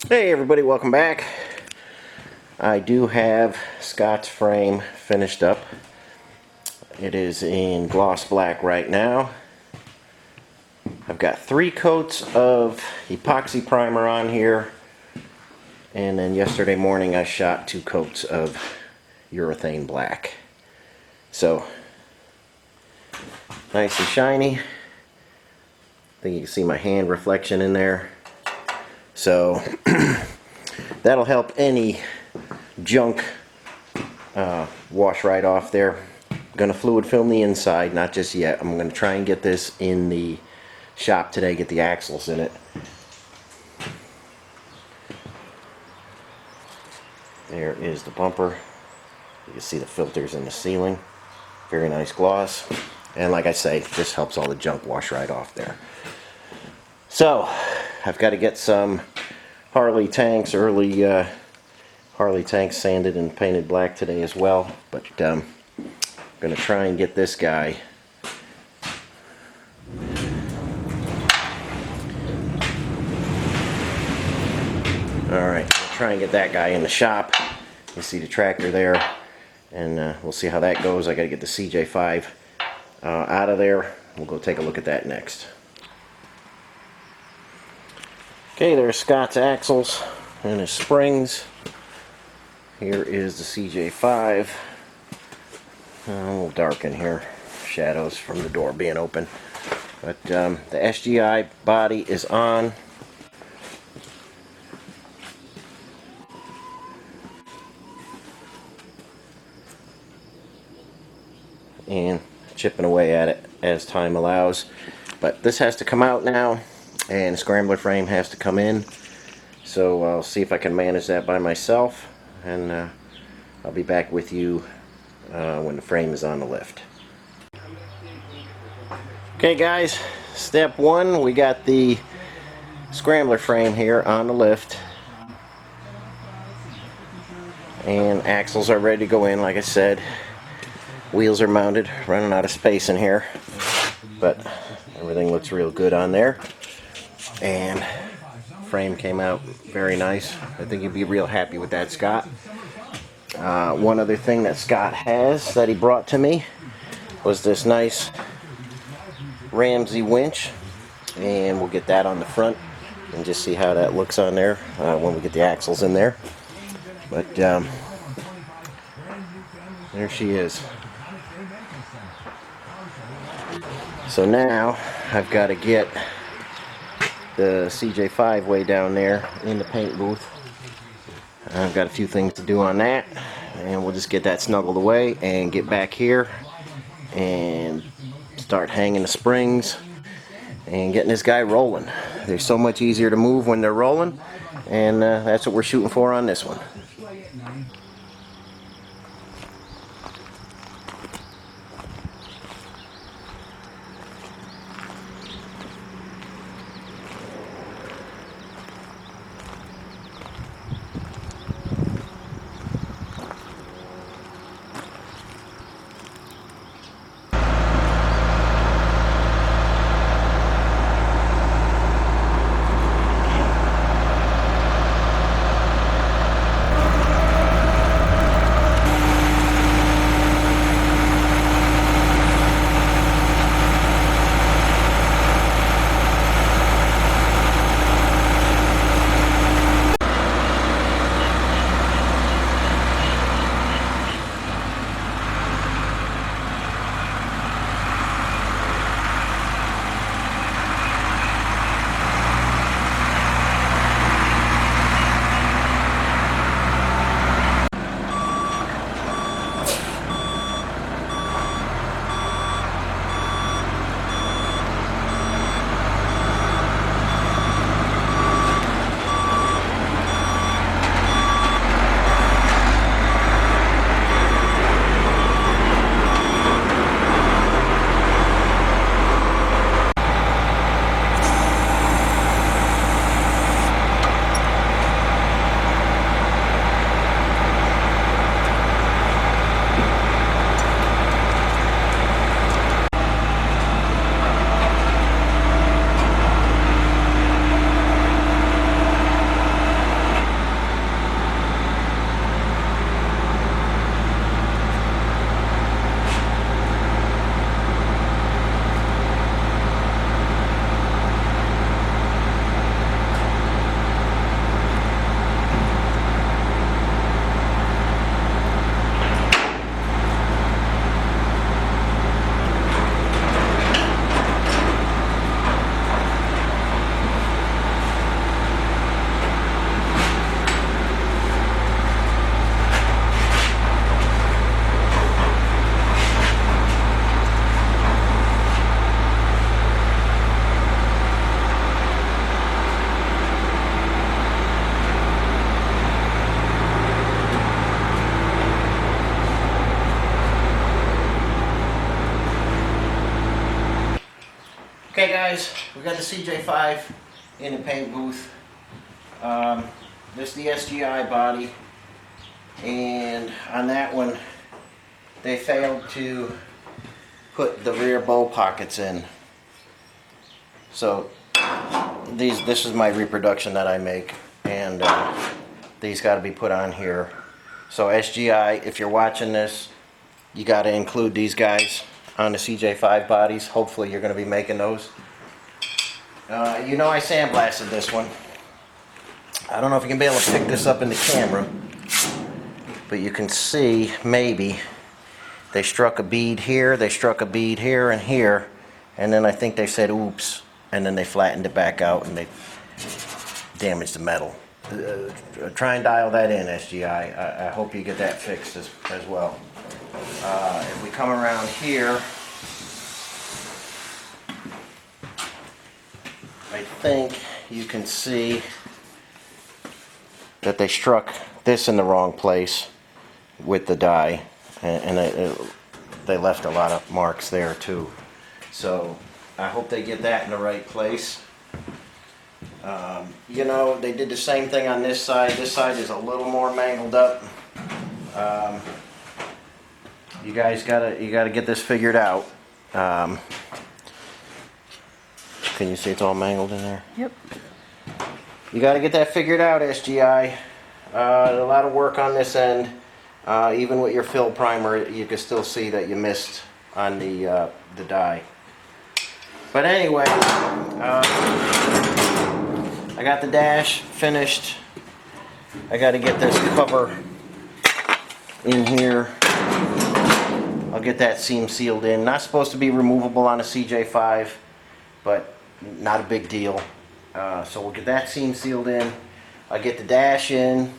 Hey everybody, welcome back. I do have Scott's frame finished up. It is in gloss black right now. I've got 3 coats of epoxy primer on here, and then yesterday morning I shot 2 coats of urethane black. So nice and shiny. I think you can see my hand reflection in there. So that'll help any junk wash right off there. I'm going to fluid film the inside, not just yet. I'm going to try and get this in the shop today, get the axles in it. There is the bumper. You can see the filters in the ceiling. Very nice gloss. And like I say, this helps all the junk wash right off there. So I've got to get some Harley tanks, early Harley tanks sanded and painted black today as well. But I'm going to try and get this guy Alright, try and get that guy in the shop. You see the tractor there, and we'll see how that goes. I got to get the CJ5 out of there. We'll go take a look at that next. Okay, there's Scott's axles and his springs. Here is the CJ5. A little dark in here, shadows from the door being open. But the SGI body is on. And chipping away at it as time allows. But this has to come out now, and the scrambler frame has to come in. So I'll see if I can manage that by myself, and I'll be back with you when the frame is on the lift. Okay guys, step 1, we got the scrambler frame here on the lift, and axles are ready to go in. Like I said, wheels are mounted, running out of space in here, but everything looks real good on there, and frame came out very nice. I think you'd be real happy with that, Scott. One other thing that Scott has that he brought to me was this nice Ramsey winch, and we'll get that on the front and just see how that looks on there when we get the axles in there. But there she is. So now I've got to get the CJ5 way down there in the paint booth. I've got a few things to do on that, and we'll just get that snuggled away and get back here and start hanging the springs and getting this guy rolling. They're so much easier to move when they're rolling, and that's what we're shooting for on this one. guys, we got the CJ5 in the paint booth. This is the SGI body, and on that one they failed to put the rear bow pockets in. So this is my reproduction that I make, and these got to be put on here. So SGI, if you're watching this, you got to include these guys on the CJ5 bodies. Hopefully you're going to be making those. You know, I sandblasted this one. I don't know if you can be able to pick this up in the camera, but you can see maybe they struck a bead here, they struck a bead here and here, and then I think they said oops, and then they flattened it back out and they damaged the metal. Try and dial that in, SGI. I hope you get that fixed as well. If we come around here, I think you can see that they struck this in the wrong place with the die, and they left a lot of marks there too. So I hope they get that in the right place. You know, they did the same thing on this side. This side is a little more mangled up. You guys gotta get this figured out. Can you see it's all mangled in there? Yep. You got to get that figured out, SGI. A lot of work on this end. Even with your fill primer, you can still see that you missed on the die. But anyway, I got the dash finished. I got to get this cover in here. I'll get that seam sealed in. Not supposed to be removable on a CJ5, but not a big deal. So we'll get that seam sealed in. I'll get the dash in,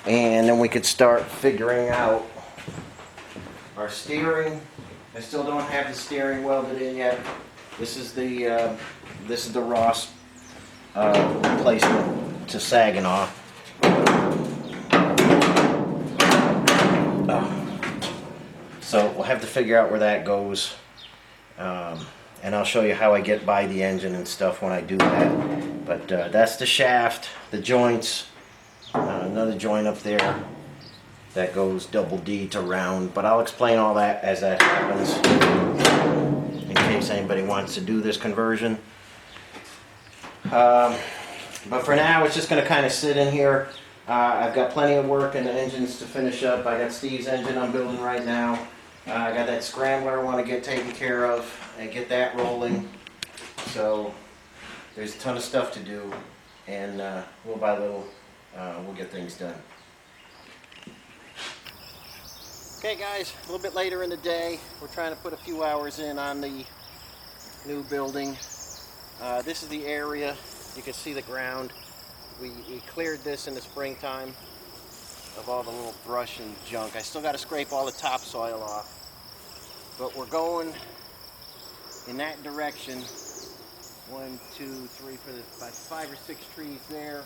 and then we could start figuring out our steering. I still don't have the steering welded in yet. This is the Ross replacement to Saginaw. So we'll have to figure out where that goes. And I'll show you how I get by the engine and stuff when I do that. But that's the shaft, the joints, another joint up there that goes double D to round. But I'll explain all that as that happens, in case anybody wants to do this conversion. But for now, it's just going to kind of sit in here. I've got plenty of work in the engines to finish up. I got Steve's engine I'm building right now. I got that Scrambler I want to get taken care of and get that rolling. So there's a ton of stuff to do, and little by little we'll get things done. Okay guys, a little bit later in the day, we're trying to put a few hours in on the new building. This is the area. You can see the ground. We cleared this in the springtime of all the little brush and junk. I still got to scrape all the topsoil off. But we're going in that direction. 1, 2, 3, for about 5 or 6 trees there.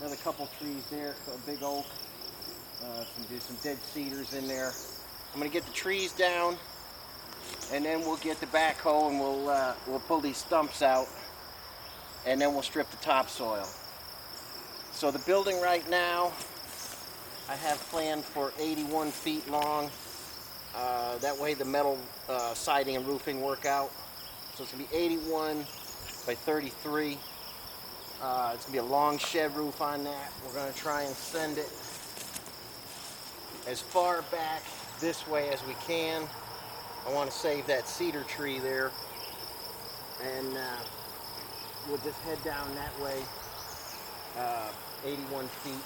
Another couple trees there, a big oak. Some dead cedars in there. I'm going to get the trees down, and then we'll get the backhoe and we'll pull these stumps out, and then we'll strip the topsoil. So the building right now, I have planned for 81 feet long. That way the metal siding and roofing work out. So it's going to be 81 by 33. It's going to be a long shed roof on that. We're going to try and send it as far back this way as we can. I want to save that cedar tree there. And we'll just head down that way, 81 feet.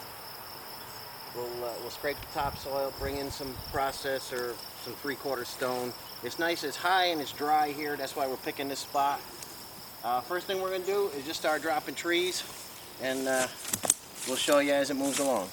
We'll scrape the topsoil, bring in some process or some 3/4 stone. It's nice, it's high and it's dry here. That's why we're picking this spot. First thing we're going to do is just start dropping trees, and we'll show you as it moves along.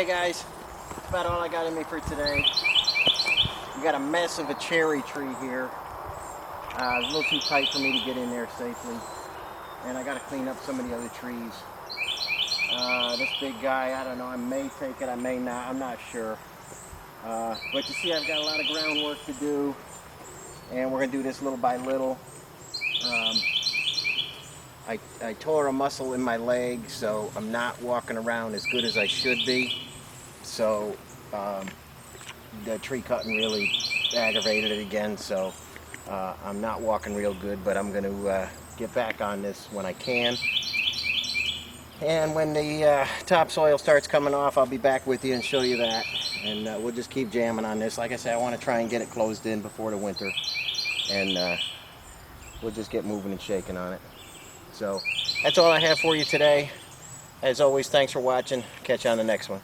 guys, that's about all I got in me for today. We got a mess of a cherry tree here. It's a little too tight for me to get in there safely. And I got to clean up some of the other trees. This big guy, I don't know, I may take it, I may not, I'm not sure. But you see, I've got a lot of groundwork to do. And we're going to do this little by little. I tore a muscle in my leg, so I'm not walking around as good as I should be. So the tree cutting really aggravated it again, so I'm not walking real good, but I'm going to get back on this when I can. And when the topsoil starts coming off, I'll be back with you and show you that. And we'll just keep jamming on this. Like I said, I want to try and get it closed in before the winter. And we'll just get moving and shaking on it. So that's all I have for you today. As always, thanks for watching. Catch you on the next one.